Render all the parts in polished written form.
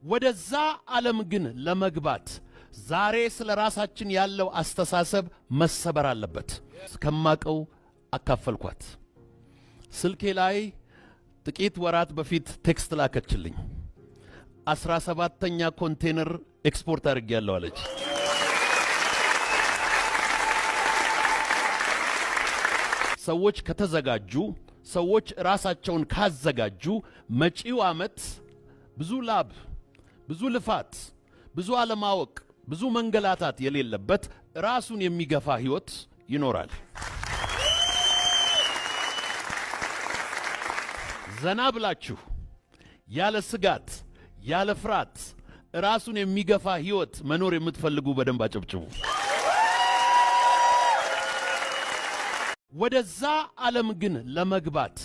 ወደዛ ዓለም ግን ለመግባት ዛሬ ስለ ራሳችን ያለው አስተሳሰብ መሰበር አለበት። ከማቀው አካፈልኳት። ስልኬ ላይ ጥቂት ወራት በፊት ቴክስት ላከችልኝ። 17ኛ ኮንቴነር ኤክስፖርት አድርጌያለሁ አለች። ሰዎች ከተዘጋጁ፣ ሰዎች ራሳቸውን ካዘጋጁ መጪው ዓመት ብዙ ላብ፣ ብዙ ልፋት፣ ብዙ አለማወቅ፣ ብዙ መንገላታት የሌለበት ራሱን የሚገፋ ህይወት ይኖራል። ዘና ብላችሁ ያለ ስጋት ያለ ፍርሃት ራሱን የሚገፋ ህይወት መኖር የምትፈልጉ በደንብ አጨብጭቡ። ወደዛ ዓለም ግን ለመግባት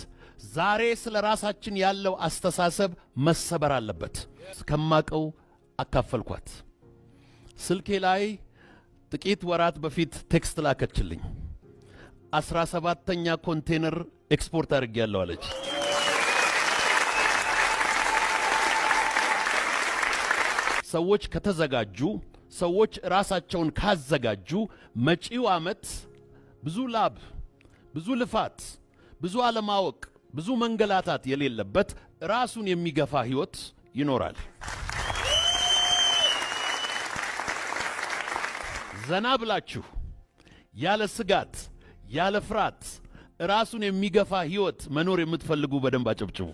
ዛሬ ስለ ራሳችን ያለው አስተሳሰብ መሰበር አለበት። ከማቀው አካፈልኳት። ስልኬ ላይ ጥቂት ወራት በፊት ቴክስት ላከችልኝ። 17ኛ ኮንቴነር ኤክስፖርት አድርጌያለሁ አለች። ሰዎች ከተዘጋጁ፣ ሰዎች ራሳቸውን ካዘጋጁ መጪው ዓመት ብዙ ላብ፣ ብዙ ልፋት፣ ብዙ አለማወቅ፣ ብዙ መንገላታት የሌለበት ራሱን የሚገፋ ህይወት ይኖራል። ዘና ብላችሁ ያለ ስጋት ያለ ፍርሃት ራሱን የሚገፋ ህይወት መኖር የምትፈልጉ በደንብ አጨብጭቡ።